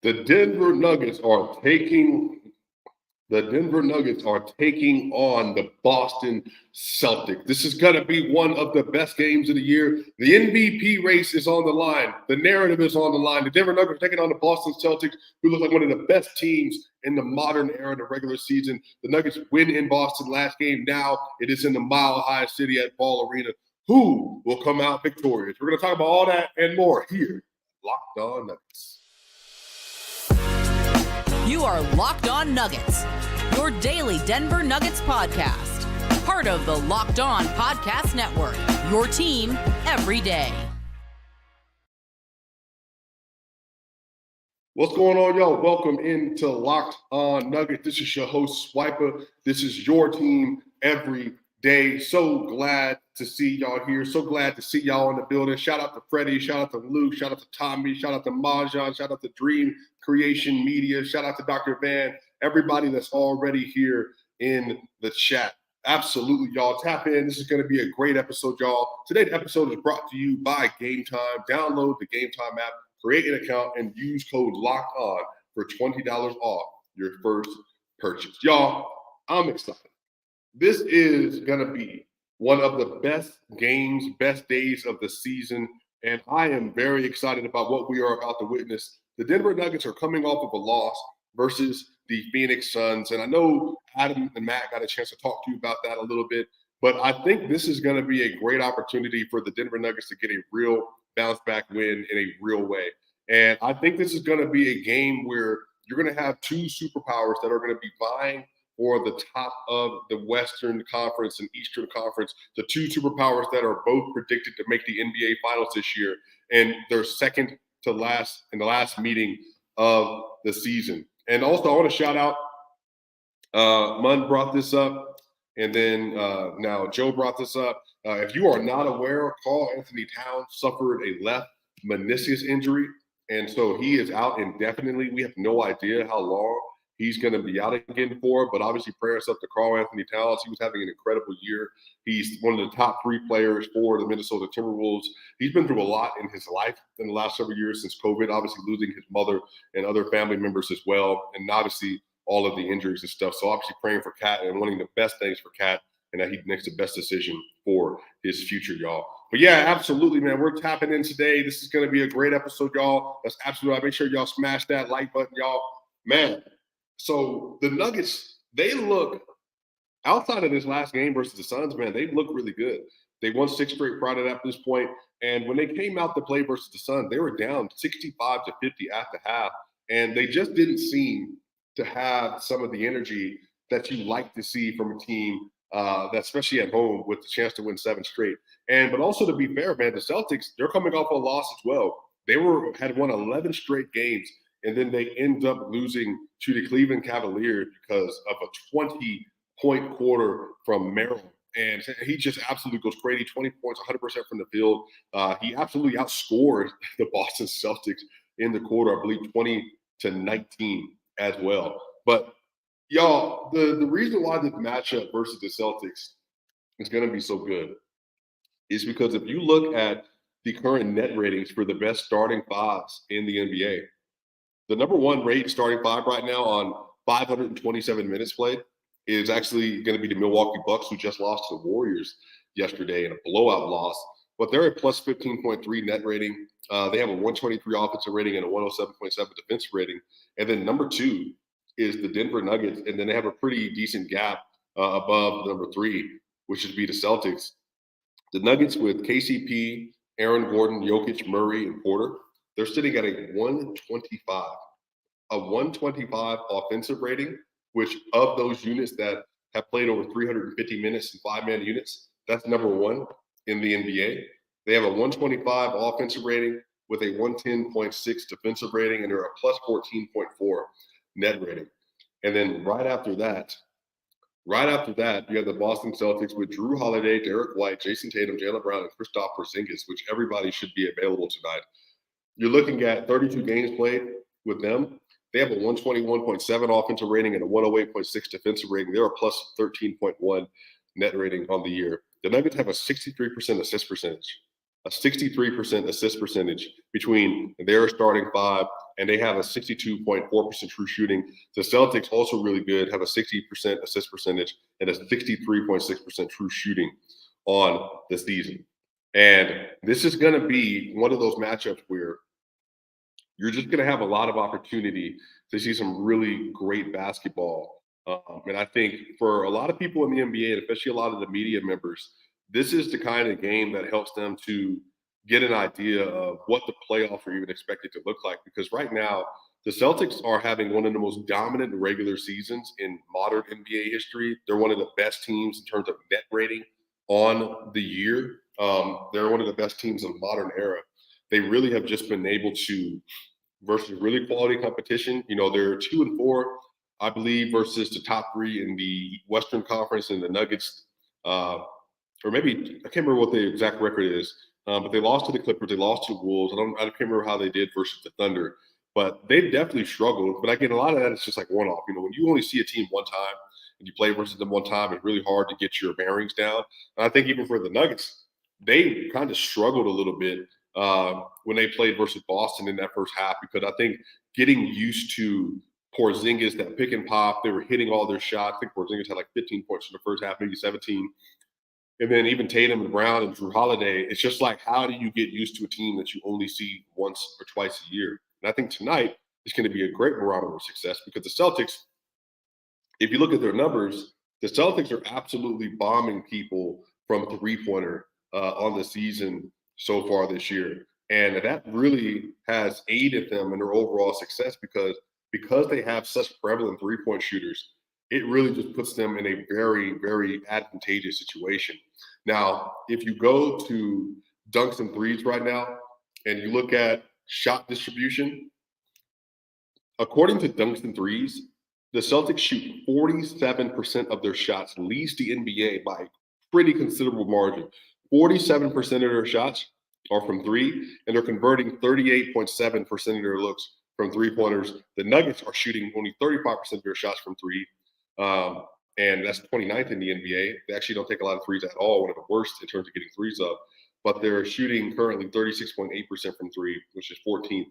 The Denver Nuggets are taking on the Boston Celtics. This is going to be one of the best games of the year. The MVP race is on the line. The narrative is on the line. The Denver Nuggets are taking on the Boston Celtics, who look like one of the best teams in the modern era of the regular season. The Nuggets win in Boston last game. Now it is in the Mile High City at Ball Arena. Who will come out victorious? We're going to talk about all that and more here. Locked On Nuggets. You are Locked On Nuggets, your daily Denver Nuggets podcast. Part of the Locked On Podcast Network, your team every day. What's going on, y'all? Welcome into Locked On Nuggets. This is your host, Swiper. This is your team every day. So glad to see y'all here. So glad to see y'all in the building. Shout out to Freddie. Shout out to Luke. Shout out to Tommy. Shout out to Majan. Shout out to Dream Creation Media. Shout out to Dr. Van. Everybody that's already here in the chat. Absolutely, y'all. Tap in. This is going to be a great episode, y'all. Today's episode is brought to you by Gametime. Download the Gametime app, create an account, and use code LOCKEDON for $20 off your first purchase. Y'all, I'm excited. This is going to be one of the best games, best days of the season, and I am very excited about what we are about to witness. The Denver Nuggets are coming off of a loss versus the Phoenix Suns, and I know Adam and Matt got a chance to talk to you about that a little bit, but I think this is going to be a great opportunity for the Denver Nuggets to get a real bounce-back win in a real way. And I think this is going to be a game where you're going to have two superpowers that are going to be vying for the top of the Western Conference and Eastern Conference, the two superpowers that are both predicted to make the NBA Finals this year, and they're second to last in the last meeting of the season. And also, I want to shout out, Mun brought this up, and then now Joe brought this up. If you are not aware, Karl Anthony Towns suffered a left meniscus injury, and so he is out indefinitely. We have no idea how long he's going to be out again for, but obviously prayers up to Karl Anthony Towns. He was having an incredible year. He's one of the top three players for the Minnesota Timberwolves. He's been through a lot in his life in the last several years since COVID, obviously losing his mother and other family members as well, and obviously all of the injuries and stuff. So obviously praying for Cat and wanting the best things for Cat, and that he makes the best decision for his future, y'all. But yeah, absolutely, man. We're tapping in today. This is going to be a great episode, y'all. That's absolutely right. Make sure y'all smash that like button, y'all. Man, so the Nuggets, they look, outside of this last game versus the Suns, man, they look really good. They won 6 straight prior to that at this point. And when they came out to play versus the Suns, they were down 65 to 50 at the half. And they just didn't seem to have some of the energy that you like to see from a team that, especially at home, with the chance to win 7 straight. But also, to be fair, man, the Celtics, they're coming off a loss as well. They had won 11 straight games, and then they end up losing to the Cleveland Cavaliers because of a 20-point quarter from Merrill. And he just absolutely goes crazy, 20 points, 100% from the field. He absolutely outscored the Boston Celtics in the quarter, I believe 20-19 as well. But, y'all, the reason why this matchup versus the Celtics is going to be so good is because if you look at the current net ratings for the best starting fives in the NBA, the number one rated starting five right now on 527 minutes played is actually going to be the Milwaukee Bucks, who just lost to the Warriors yesterday in a blowout loss. But they're at plus 15.3 net rating. They have a 123 offensive rating and a 107.7 defensive rating. And then number two is the Denver Nuggets. And then they have a pretty decent gap above number three, which would be the Celtics. The Nuggets with KCP, Aaron Gordon, Jokic, Murray, and Porter, they're sitting at a 125. A 125 offensive rating, which of those units that have played over 350 minutes in 5-man units, that's number one in the NBA. They have a 125 offensive rating with a 110.6 defensive rating, and they're a plus 14.4 net rating. And then right after that, you have the Boston Celtics with Drew Holiday, Derek White, Jason Tatum, Jaylen Brown, and Kristaps Porzingis, which everybody should be available tonight. You're looking at 32 games played with them. They have a 121.7 offensive rating and a 108.6 defensive rating. They're a plus 13.1 net rating on the year. The Nuggets have a 63% assist percentage. a 63% assist percentage between their starting five, and they have a 62.4% true shooting. The Celtics, also really good, have a 60% assist percentage and a 63.6% true shooting on the season. And this is going to be one of those matchups where you're just going to have a lot of opportunity to see some really great basketball. And I think for a lot of people in the NBA, and especially a lot of the media members, this is the kind of game that helps them to get an idea of what the playoffs are even expected to look like. Because right now, the Celtics are having one of the most dominant regular seasons in modern NBA history. They're one of the best teams in terms of net rating on the year. They're one of the best teams in modern era. They really have just been able to, versus really quality competition. You know, they're 2-4, I believe, versus the top three in the Western Conference, and the Nuggets, or maybe I can't remember what the exact record is, but they lost to the Clippers, they lost to the Wolves. I can't remember how they did versus the Thunder, but they've definitely struggled. But again, a lot of that is just like one-off. You know, when you only see a team one time and you play versus them one time, it's really hard to get your bearings down. And I think even for the Nuggets, they kind of struggled a little bit when they played versus Boston in that first half, because I think getting used to Porzingis, that pick and pop, they were hitting all their shots. I think Porzingis had like 15 points in the first half, maybe 17. And then even Tatum and Brown and Drew Holiday, it's just like, how do you get used to a team that you only see once or twice a year? And I think tonight is going to be a great barometer of success, because the Celtics, if you look at their numbers, the Celtics are absolutely bombing people from three-pointer on the season so far this year. And that really has aided them in their overall success, because they have such prevalent three-point shooters. It really just puts them in a very, very advantageous situation. Now, if you go to dunks and threes right now and you look at shot distribution, according to dunks and threes, the Celtics shoot 47% of their shots, leads the NBA by a pretty considerable margin. 47% of their shots are from three, and they're converting 38.7% of their looks from three-pointers. The Nuggets are shooting only 35% of their shots from three, and that's 29th in the NBA. They actually don't take a lot of threes at all, one of the worst in terms of getting threes up, but they're shooting currently 36.8% from three, which is 14th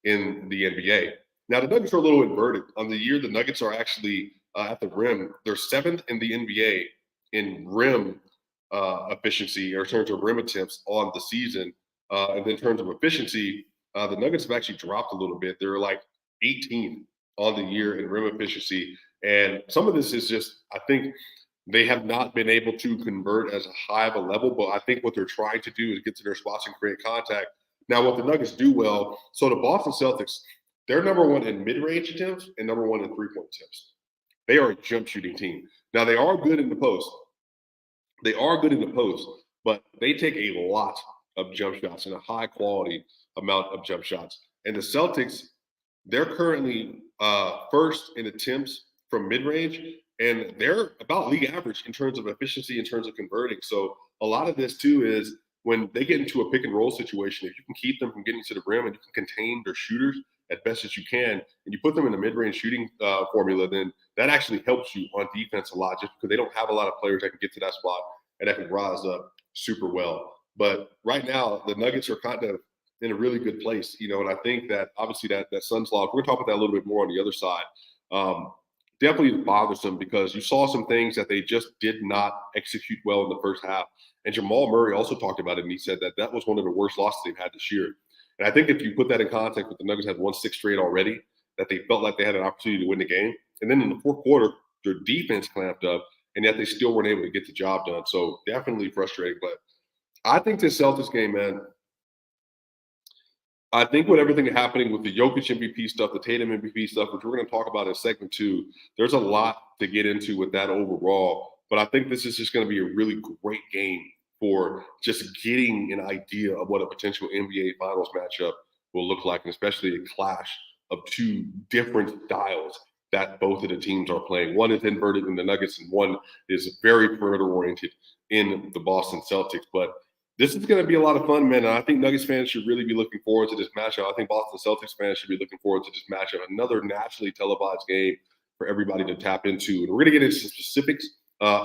in the NBA. Now, the Nuggets are a little inverted. On the year, the Nuggets are actually at the rim. They're seventh in the NBA in rim efficiency, or in terms of rim attempts on the season. And in terms of efficiency, the Nuggets have actually dropped a little bit. They're like 18th on the year in rim efficiency. And some of this is just, I think they have not been able to convert as high of a level, but I think what they're trying to do is get to their spots and create contact. Now, what the Nuggets do well, so the Boston Celtics, they're number one in mid-range attempts and number one in three-point attempts. They are a jump shooting team. Now, they are good in the post. But they take a lot of jump shots and a high quality amount of jump shots. And the Celtics, they're currently first in attempts from mid-range, and they're about league average in terms of efficiency, in terms of converting. So a lot of this too is when they get into a pick and roll situation, if you can keep them from getting to the rim and you can contain their shooters as best as you can, and you put them in the mid-range shooting formula, then that actually helps you on defense a lot, just because they don't have a lot of players that can get to that spot and that can rise up super well. But right now, the Nuggets are kind of in a really good place, you know, and I think that obviously that Suns loss, we're going to talk about that a little bit more on the other side, definitely bothersome, because you saw some things that they just did not execute well in the first half. And Jamal Murray also talked about it, and he said that that was one of the worst losses they've had this year. And I think if you put that in context with the Nuggets had won 6 straight already, that they felt like they had an opportunity to win the game. And then in the fourth quarter, their defense clamped up, and yet they still weren't able to get the job done. So definitely frustrating. But I think this Celtics game, man, I think with everything happening with the Jokic MVP stuff, the Tatum MVP stuff, which we're going to talk about in segment 2, there's a lot to get into with that overall. But I think this is just going to be a really great game for just getting an idea of what a potential NBA Finals matchup will look like, and especially a clash of two different styles that both of the teams are playing. One is inverted in the Nuggets, and one is very perimeter-oriented in the Boston Celtics. But this is going to be a lot of fun, man. And I think Nuggets fans should really be looking forward to this matchup. I think Boston Celtics fans should be looking forward to this matchup. Another nationally televised game for everybody to tap into. And we're going to get into specifics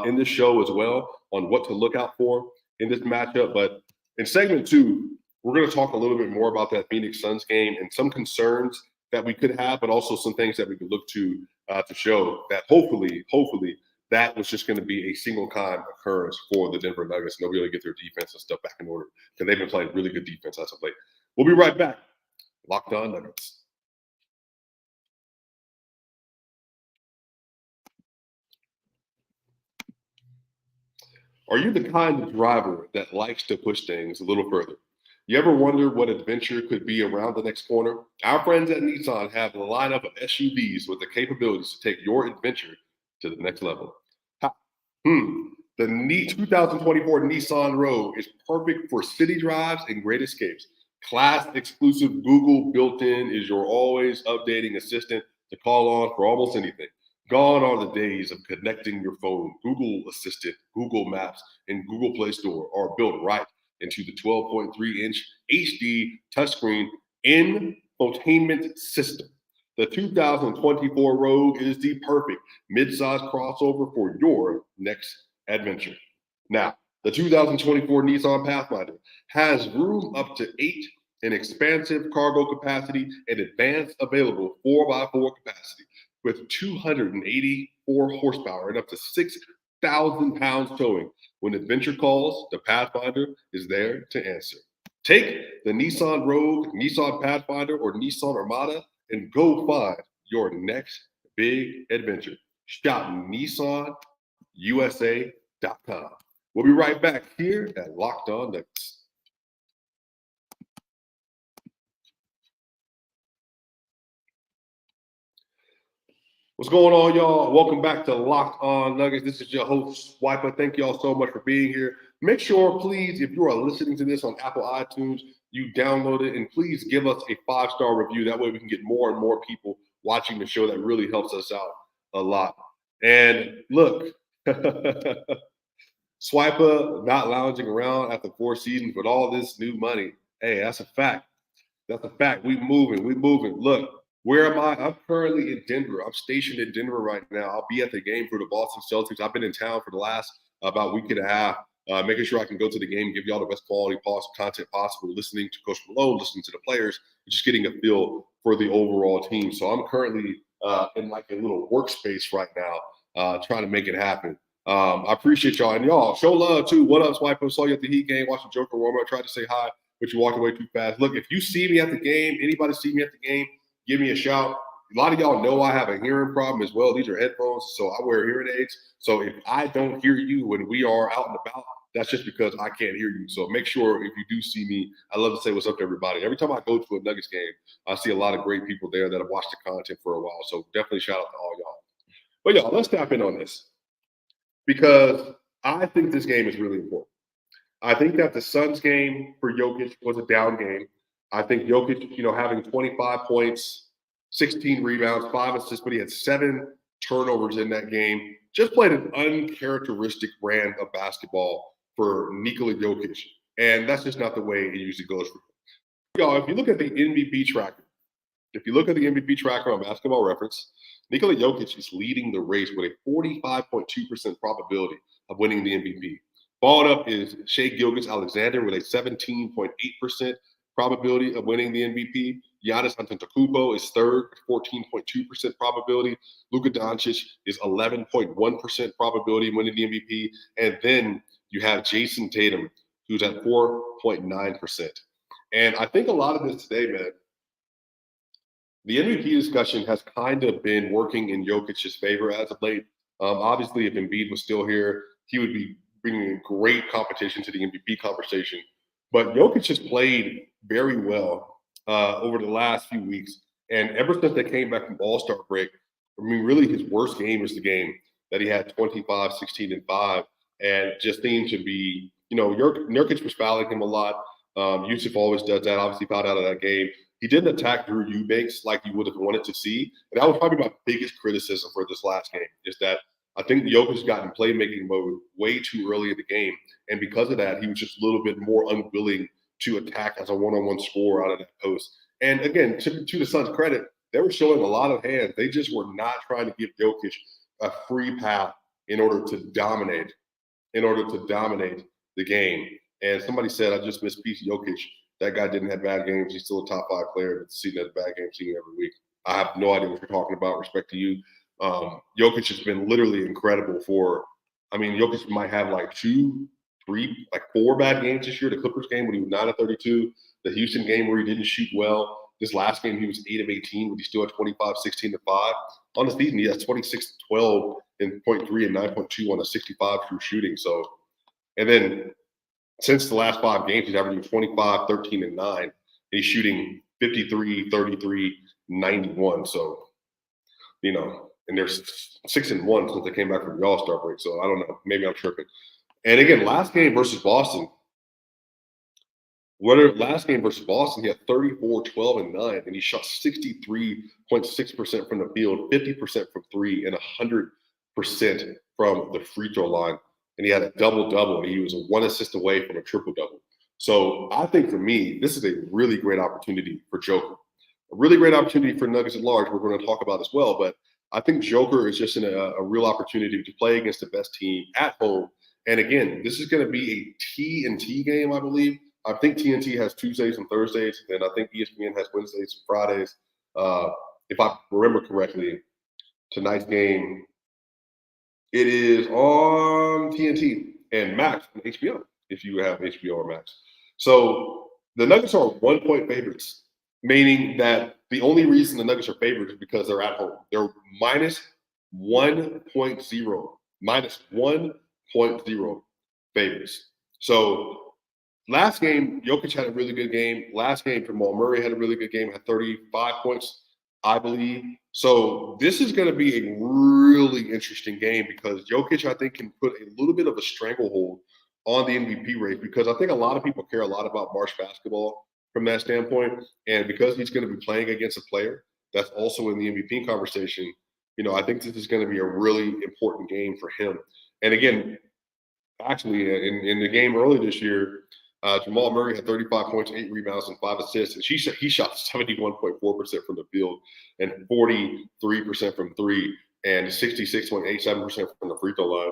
in this show as well on what to look out for in this matchup. But In segment 2, we're going to talk a little bit more about that Phoenix Suns game and some concerns that we could have, but also some things that we could look to show that hopefully that was just going to be a single time occurrence for the Denver Nuggets, and they'll be able to get their defense and stuff back in order because they've been playing really good defense as of late. We'll be right back. Locked On Nuggets. Are you the kind of driver that likes to push things a little further? You ever wonder what adventure could be around the next corner? Our friends at Nissan have a lineup of SUVs with the capabilities to take your adventure to the next level. The 2024 Nissan Rogue is perfect for city drives and great escapes. Class exclusive Google built-in is your always updating assistant to call on for almost anything. Gone are the days of connecting your phone. Google Assistant, Google Maps, and Google Play Store are built right into the 12.3-inch HD touchscreen infotainment system. The 2024 Rogue is the perfect mid-size crossover for your next adventure. Now, the 2024 Nissan Pathfinder has room up to 8 in expansive cargo capacity and advanced available 4x4 capacity with 284 horsepower and up to 6,000 pounds towing. When adventure calls, the Pathfinder is there to answer. Take the Nissan Rogue, Nissan Pathfinder, or Nissan Armada and go find your next big adventure. Shop NissanUSA.com. We'll be right back here at Locked On Nuggets. What's going on, y'all? Welcome back to Locked On Nuggets. This is your host, Swiper. Thank y'all so much for being here. Make sure, please, if you are listening to this on Apple iTunes, you download it, and please give us a 5-star review. That way we can get more and more people watching the show. That really helps us out a lot. And look, Swiper not lounging around after 4 seasons with all this new money. Hey, that's a fact. That's a fact. We moving. Look. Where am I? I'm currently in Denver. I'm stationed in Denver right now. I'll be at the game for the Boston Celtics. I've been in town for the last about week and a half, making sure I can go to the game, give y'all the best quality content possible, listening to Coach Malone, listening to the players, just getting a feel for the overall team. So I'm currently in like a little workspace right now, trying to make it happen. I appreciate y'all. And y'all, show love too. What up, Swipe? Saw you at the Heat game, watching Joker warm up. Tried to say hi, but you walked away too fast. Look, if you see me at the game, anybody see me at the game, give me a shout. A lot of y'all know I have a hearing problem as well. These are headphones, so I wear hearing aids. So if I don't hear you when we are out and about, that's just because I can't hear you. So make sure if you do see me, I love to say what's up to everybody. Every time I go to a Nuggets game, I see a lot of great people there that have watched the content for a while. So definitely shout out to all y'all. But y'all, let's tap in on this because I think this game is really important. I think that the Suns game for Jokic was a down game. I think Jokic, having 25 points, 16 rebounds, 5 assists, but he had 7 turnovers in that game. Just played an uncharacteristic brand of basketball for Nikola Jokic. And that's just not the way it usually goes for him. Y'all, if you look at the MVP tracker, on Basketball Reference, Nikola Jokic is leading the race with a 45.2% probability of winning the MVP. Followed up is Shai Gilgeous-Alexander with a 17.8% probability of winning the MVP. Giannis Antetokounmpo is third, 14.2% probability. Luka Doncic is 11.1% probability of winning the MVP. And then you have Jason Tatum, who's at 4.9%. And I think a lot of this today, man, the MVP discussion has kind of been working in Jokic's favor as of late. Obviously, if Embiid was still here, he would be bringing great competition to the MVP conversation. But Jokic has played very well over the last few weeks. And ever since they came back from All-Star break, really his worst game is the game that he had 25, 16, and 5. And just seemed to be, Nurkic was fouling him a lot. Yusuf always does that, obviously fouled out of that game. He didn't attack Drew Eubanks like you would have wanted to see. And that was probably my biggest criticism for this last game, is that I think Jokic got in playmaking mode way too early in the game. And because of that, he was just a little bit more unwilling to attack as a one-on-one scorer out of that post. And again, to the Suns' credit, they were showing a lot of hands. They just were not trying to give Jokic a free path in order to dominate the game. And somebody said, I just missed Pete Jokic. That guy didn't have bad games. He's still a top 5 player that's seen that bad game seen every week. I have no idea what you're talking about. Respect to you. Jokic has been literally incredible Jokic might have like 2, 3, like 4 bad games this year. The Clippers game when he was 9 of 32, the Houston game where he didn't shoot well. This last game, he was 8 of 18, but he still had 25, 16 to 5. On the season, he has 26, 12 in 0.3 and 9.2 on a 65 true shooting. So, and then since the last 5 games, he's averaging 25, 13, and 9. And he's shooting 53, 33, 91. So, and they're 6-1 since they came back from the All-Star break. So I don't know. Maybe I'm tripping. And again, last game versus Boston, he had 34, 12, and 9, and he shot 63.6% from the field, 50% from 3, and 100% from the free throw line. And he had a double-double, and he was 1 assist away from a triple-double. So I think for me, this is a really great opportunity for Joker. A really great opportunity for Nuggets at large, we're going to talk about as well. But I think Joker is just in a real opportunity to play against the best team at home. And again, this is going to be a TNT game, I believe. I think TNT has Tuesdays and Thursdays, and I think ESPN has Wednesdays and Fridays. If I remember correctly, tonight's game, it is on TNT and Max and HBO, if you have HBO or Max. So the Nuggets are 1-point favorites, meaning that the only reason the Nuggets are favorites is because they're at home. They're minus 1.0 favorites. So last game, Jokic had a really good game. Last game, Jamal Murray had a really good game, had 35 points, I believe. So this is going to be a really interesting game because Jokic, I think, can put a little bit of a stranglehold on the MVP race because I think a lot of people care a lot about March basketball from that standpoint. And because he's going to be playing against a player that's also in the MVP conversation, I think this is going to be a really important game for him. And again, actually, in the game early this year, Jamal Murray had 35 points, 8 rebounds, and 5 assists, and he shot 71.4% from the field and 43% from 3 and 66.87% from the free throw line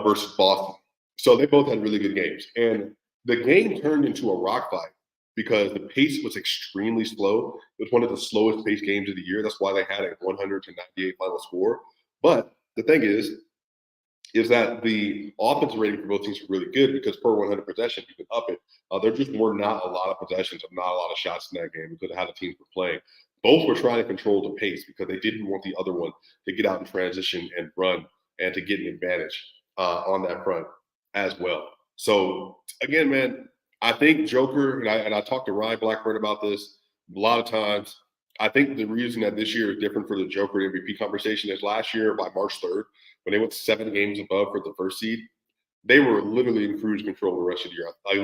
versus Boston. So they both had really good games. And the game turned into a rock fight because the pace was extremely slow. It was one of the slowest paced games of the year. That's why they had a 100-98 final score. But the thing is that the offensive rating for both teams was really good because per 100 possessions, you can up it. There just were not a lot of possessions of not a lot of shots in that game because of how the teams were playing. Both were trying to control the pace because they didn't want the other one to get out in transition and run and to get an advantage on that front as well. So, again, man, I think Joker, and I talked to Ryan Blackburn about this a lot of times. I think the reason that this year is different for the Joker MVP conversation is last year by March 3rd, when they went 7 games above for the first seed, they were literally in cruise control the rest of the year. I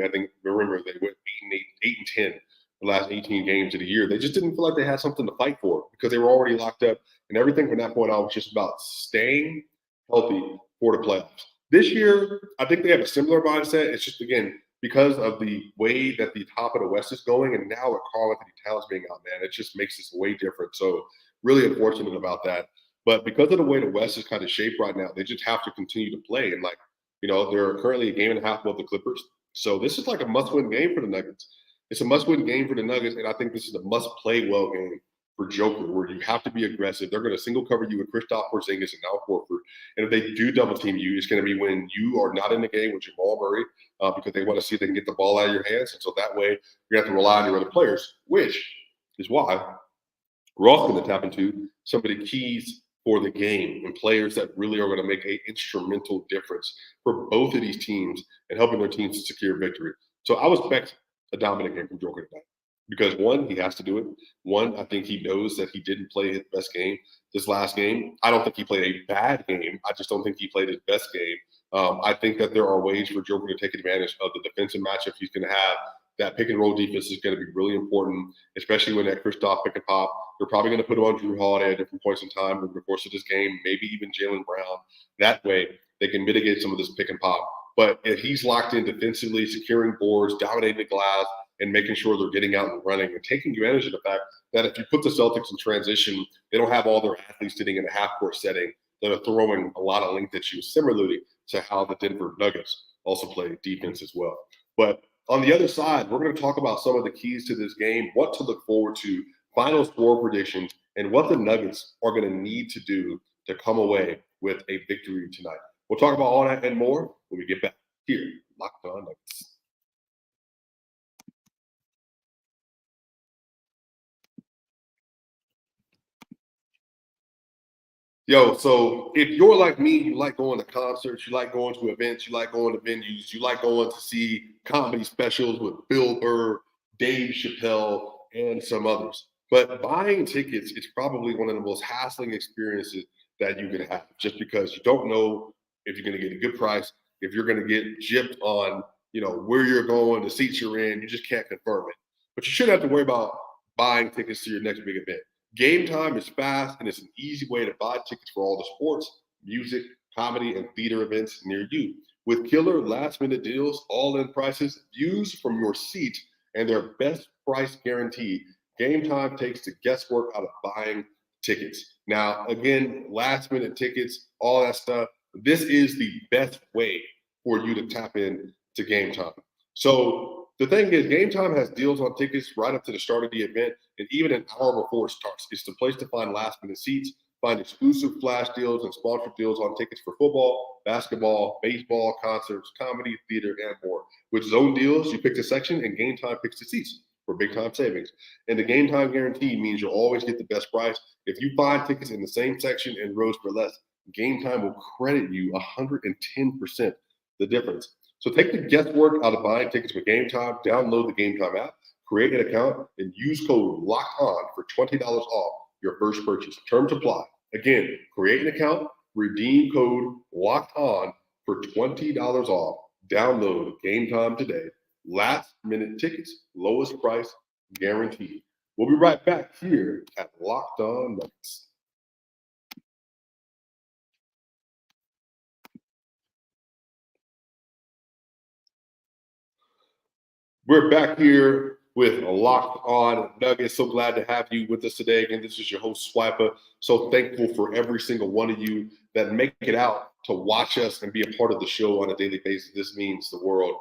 think remember they went 8 and 10 the last 18 games of the year. They just didn't feel like they had something to fight for because they were already locked up. And everything from that point on was just about staying healthy for the playoffs. This year, I think they have a similar mindset. It's just, again, because of the way that the top of the West is going, and now with Karl-Anthony Towns being out, man, it just makes this way different. So really unfortunate about that. But because of the way the West is kind of shaped right now, they just have to continue to play. And they're currently a game and a half above the Clippers. So this is like a must-win game for the Nuggets. It's a must-win game for the Nuggets, and I think this is a must-play-well game for Joker, where you have to be aggressive. They're going to single cover you with Kristaps Porzingis and Al Horford. And if they do double team you, it's going to be when you are not in the game with Jamal Murray because they want to see if they can get the ball out of your hands. And so that way you have to rely on your other players, which is why we're also going to tap into some of the keys for the game and players that really are going to make an instrumental difference for both of these teams and helping their teams to secure victory. So I would expect a dominant game from Joker tonight. Because one, he has to do it. One, I think he knows that he didn't play his best game this last game. I don't think he played a bad game. I just don't think he played his best game. I think that there are ways for Joker to take advantage of the defensive matchup he's going to have. That pick and roll defense is going to be really important, especially when that Kristaps pick and pop. They're probably going to put it on Drew Holiday at different points in time over the course of this game, maybe even Jaylen Brown. That way they can mitigate some of this pick and pop. But if he's locked in defensively, securing boards, dominating the glass, and making sure they're getting out and running and taking advantage of the fact that if you put the Celtics in transition, they don't have all their athletes sitting in a half-court setting that are throwing a lot of length at you, similarly to how the Denver Nuggets also play defense as well. But on the other side, we're going to talk about some of the keys to this game, what to look forward to, final score predictions, and what the Nuggets are going to need to do to come away with a victory tonight. We'll talk about all that and more when we get back here, Locked On Nuggets. Yo, so if you're like me, you like going to concerts, you like going to events, you like going to venues, you like going to see comedy specials with Bill Burr, Dave Chappelle, and some others. But buying tickets is probably one of the most hassling experiences that you can have, just because you don't know if you're going to get a good price, if you're going to get gypped on, where you're going, the seats you're in. You just can't confirm it. But you shouldn't have to worry about buying tickets to your next big event. Gametime is fast and it's an easy way to buy tickets for all the sports, music, comedy, and theater events near you. With killer last-minute deals, all-in prices, views from your seat, and their best price guarantee, Gametime takes the guesswork out of buying tickets. Now, again, last-minute tickets, all that stuff, this is the best way for you to tap in to Gametime. So the thing is, Gametime has deals on tickets right up to the start of the event and even an hour before it starts. It's the place to find last-minute seats, find exclusive flash deals and sponsored deals on tickets for football, basketball, baseball, concerts, comedy, theater, and more. With zone deals, you pick the section and Gametime picks the seats for big-time savings. And the Gametime guarantee means you'll always get the best price. If you find tickets in the same section and rows for less, Gametime will credit you 110% the difference. So take the guesswork out of buying tickets with Gametime, download the Gametime app, create an account, and use code LOCKEDON for $20 off your first purchase. Terms apply. Again, create an account, redeem code LOCKEDON for $20 off. Download Gametime today. Last minute tickets, lowest price guaranteed. We'll be right back here at Locked On Nuggets. We're back here with Locked On Nuggets. So glad to have you with us today. Again, this is your host, Swiper. So thankful for every single one of you that make it out to watch us and be a part of the show on a daily basis. This means the world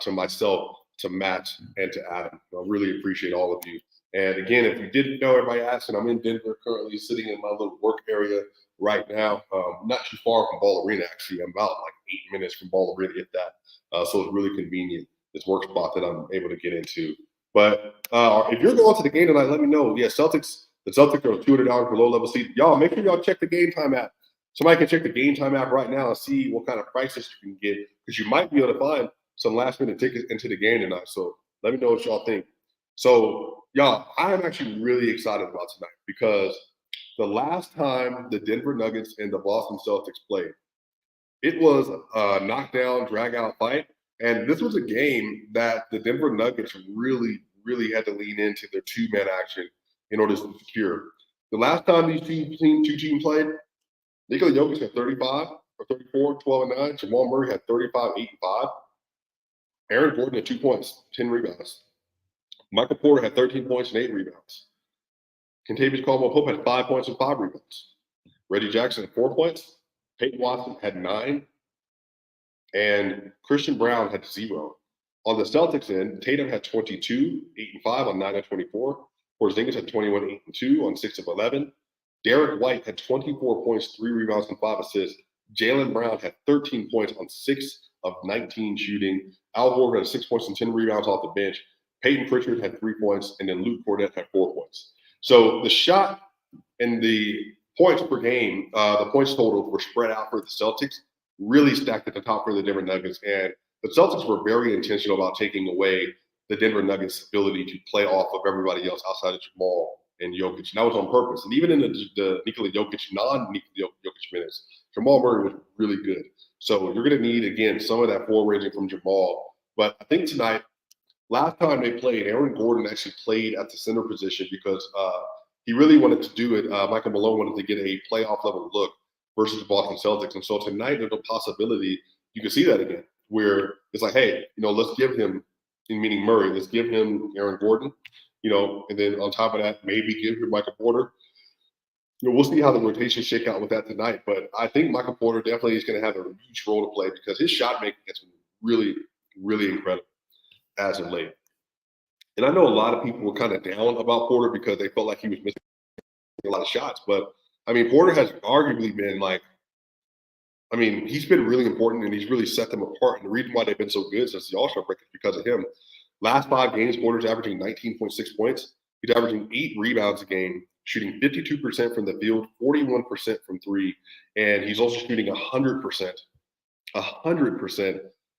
to myself, to Matt, and to Adam. I really appreciate all of you. And again, if you didn't know, everybody asking, I'm in Denver currently, sitting in my little work area right now. Not too far from Ball Arena, actually. I'm about like 8 minutes from Ball Arena, if that. So it's really convenient. This work spot that I'm able to get into. But if you're going to the game tonight, let me know. Yeah, the Celtics are $200 for low-level seats. Y'all, make sure y'all check the Gametime app. Somebody can check the Gametime app right now and see what kind of prices you can get, because you might be able to find some last-minute tickets into the game tonight. So let me know what y'all think. So, y'all, I am actually really excited about tonight, because the last time the Denver Nuggets and the Boston Celtics played, it was a knockdown, drag-out fight. And this was a game that the Denver Nuggets really, really had to lean into their two-man action in order to secure. The last time these two teams played, Nikola Jokic had 35 or 34, 12 and 9. Jamal Murray had 35, 8 and 5. Aaron Gordon had 2 points, 10 rebounds. Michael Porter had 13 points and 8 rebounds. Kentavious Caldwell-Pope had 5 points and 5 rebounds. Reggie Jackson had 4 points. Peyton Watson had 9. And Christian Brown had 0. On the Celtics end, Tatum had 22, 8 and 5 on 9 of 24. Porzingis had 21, 8 and 2 on 6 of 11. Derek White had 24 points, 3 rebounds, and 5 assists. Jaylen Brown had 13 points on 6 of 19 shooting. Al Horford had 6 points and 10 rebounds off the bench. Peyton Pritchard had 3 points, and then Luke Cornett had 4 points. So the shot and the points per game, the points total were spread out for the Celtics, really stacked at the top for the Denver Nuggets. And the Celtics were very intentional about taking away the Denver Nuggets' ability to play off of everybody else outside of Jamal and Jokic. And that was on purpose. And even in the Nikola Jokic, non-Nikola Jokic minutes, Jamal Murray was really good. So you're going to need, again, some of that forward-ranging from Jamal. But I think tonight, last time they played, Aaron Gordon actually played at the center position because he really wanted to do it. Michael Malone wanted to get a playoff-level look versus the Boston Celtics. And so tonight, there's a possibility you can see that again, where it's like, hey, let's give him, meaning Murray, let's give him Aaron Gordon, and then on top of that, maybe give him Michael Porter. We'll see how the rotation shake out with that tonight. But I think Michael Porter definitely is going to have a huge role to play because his shot making has been really, really incredible as of late. And I know a lot of people were kind of down about Porter because they felt like he was missing a lot of shots. But, I mean, Porter has arguably been he's been really important, and he's really set them apart. And the reason why they've been so good since the All-Star break is because of him. Last 5 games, Porter's averaging 19.6 points. He's averaging 8 rebounds a game, shooting 52% from the field, 41% from 3, and he's also shooting 100%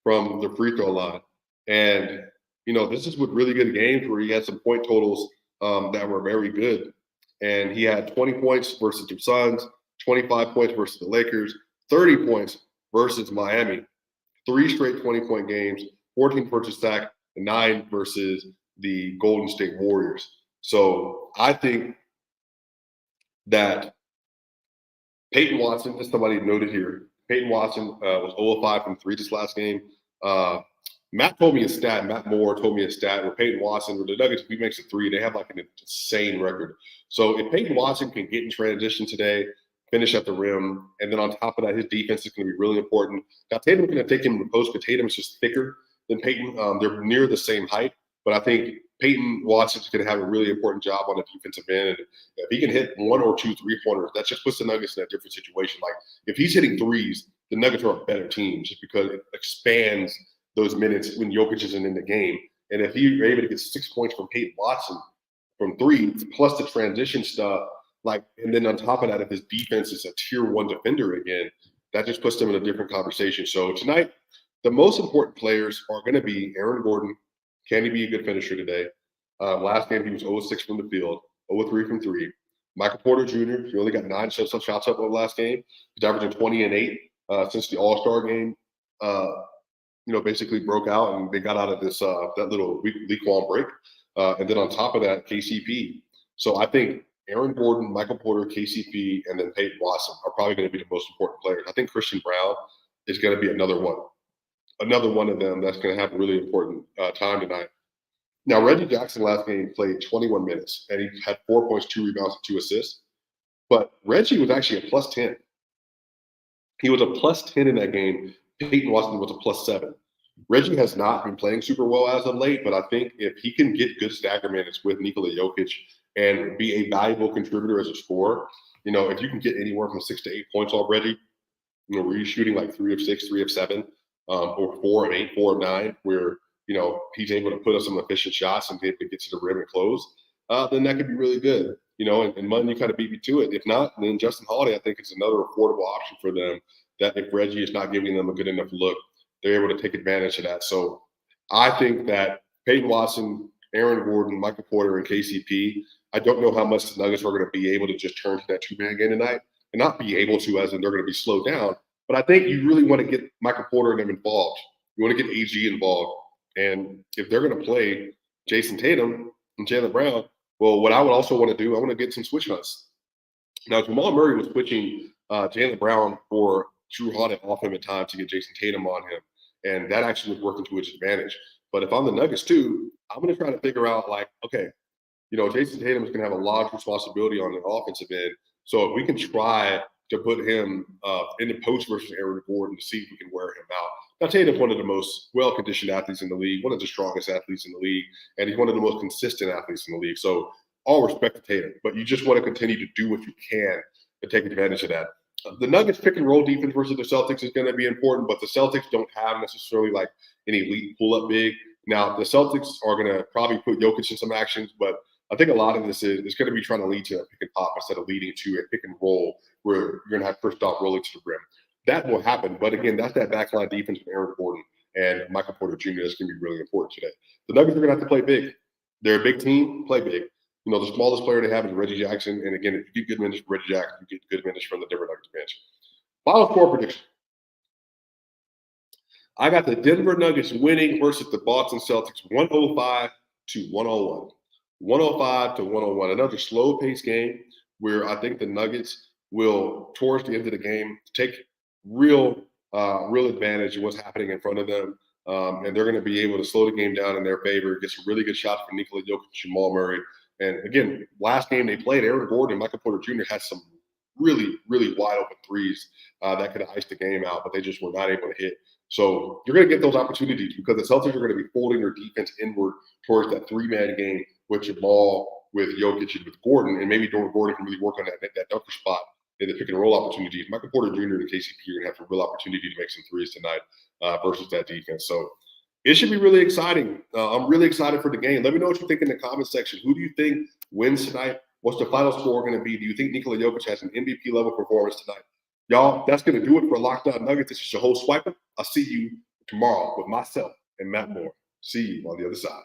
from the free throw line. And, this is with really good games where he had some point totals that were very good. And he had 20 points versus the Suns, 25 points versus the Lakers, 30 points versus Miami, 3 straight 20-point games, 14 versus Stack, and 9 versus the Golden State Warriors. So I think that Peyton Watson, as somebody noted here, Peyton Watson was 0 of 5 from 3 this last game. Matt Moore told me a stat where Peyton Watson, where the Nuggets, if he makes a 3, they have like an insane record. So if Peyton Watson can get in transition today, finish at the rim, and then on top of that, his defense is going to be really important. Now, Tatum's going to take him to the post, but Tatum's just thicker than Peyton. They're near the same height, but I think Peyton Watson's going to have a really important job on the defensive end. And if he can hit 1 or 2 3-pointers, that just puts the Nuggets in a different situation. Like, if he's hitting threes, the Nuggets are a better team just because it expands those minutes when Jokic isn't in the game. And if you're able to get 6 points from Peyton Watson from 3, plus the transition stuff, and then on top of that, if his defense is a tier 1 defender again, that just puts them in a different conversation. So tonight, the most important players are going to be Aaron Gordon. Can he be a good finisher today? Last game, he was 0-6 from the field, 0-3 from 3. Michael Porter Jr., he only got 9 shots up over last game. He's averaging 20 and 8 since the All-Star game, basically broke out, and they got out of this that little week-long break. And then on top of that, KCP. So I think Aaron Gordon, Michael Porter, KCP, and then Peyton Watson are probably going to be the most important players. I think Christian Brown is going to be another one of them that's going to have a really important time tonight. Now, Reggie Jackson last game played 21 minutes, and he had 4 points, 2 rebounds, and 2 assists. But Reggie was actually a plus 10. He was a plus 10 in that game. Peyton Watson was a plus 7. Reggie has not been playing super well as of late, but I think if he can get good stagger minutes with Nikola Jokic and be a valuable contributor as a scorer, if you can get anywhere from 6 to 8 points already, where you're shooting like 3 of 6, 3 of 7, or 4 of 8, 4 of 9, where, he's able to put up some efficient shots and be able to get to the rim and close, then that could be really good, and Monday kind of beat me to it. If not, then Justin Holiday, I think, is another affordable option for them, that if Reggie is not giving them a good enough look, they're able to take advantage of that. So I think that Peyton Watson, Aaron Gordon, Michael Porter, and KCP, I don't know how much the Nuggets are going to be able to just turn to that 2-man game tonight, and not be able to, as in they're going to be slowed down. But I think you really want to get Michael Porter and them involved. You want to get AG involved. And if they're going to play Jason Tatum and Jaylen Brown, well, what I would also want to do, I want to get some switch hunts. Now, Jamal Murray was switching Jaylen Brown for Drew Holiday off him at times to get Jason Tatum on him. And that actually was working to his advantage. But if I'm the Nuggets too, I'm going to try to figure out, Jason Tatum is going to have a lot of responsibility on the offensive end. So if we can try to put him in the post versus Aaron Gordon to see if we can wear him out. Now, Tatum's one of the most well-conditioned athletes in the league, one of the strongest athletes in the league, and he's one of the most consistent athletes in the league. So all respect to Tatum, but you just want to continue to do what you can to take advantage of that. The Nuggets pick and roll defense versus the Celtics is going to be important, but the Celtics don't have necessarily an elite pull-up big. Now, the Celtics are going to probably put Jokic in some actions, but I think a lot of this is going to be trying to lead to a pick and pop instead of leading to a pick and roll where you're going to have Kristaps rolling to the rim. That will happen, but again, that's that backline defense with Aaron Gordon and Michael Porter Jr. that's going to be really important today. The Nuggets are going to have to play big. They're a big team, play big. The smallest player they have is Reggie Jackson, and again, if you get good minutes from Reggie Jackson, you get good minutes from the Denver Nuggets bench. Final score prediction. I got the Denver Nuggets winning versus the Boston Celtics 105-101. 105-101. Another slow-paced game where I think the Nuggets will, towards the end of the game, take real advantage of what's happening in front of them. And they're going to be able to slow the game down in their favor, get some really good shots from Nikola Jokic and Jamal Murray. And again, last game they played, Aaron Gordon and Michael Porter Jr. had some really, really wide open threes that could have iced the game out, but they just were not able to hit So you're going to get those opportunities because the Celtics are going to be folding their defense inward towards that 3-man game with Jamal, with Jokic, and with Gordon, and maybe Gordon can really work on that dunker spot in the pick and roll opportunities. Michael Porter Jr. and KCP are going to have a real opportunity to make some threes tonight versus that defense. So it should be really exciting. I'm really excited for the game. Let me know what you think in the comment section. Who do you think wins tonight? What's the final score going to be? Do you think Nikola Jokic has an MVP level performance tonight? Y'all, that's going to do it for Locked On Nuggets. This is your host, Swiper. I'll see you tomorrow with myself and Matt Moore. See you on the other side.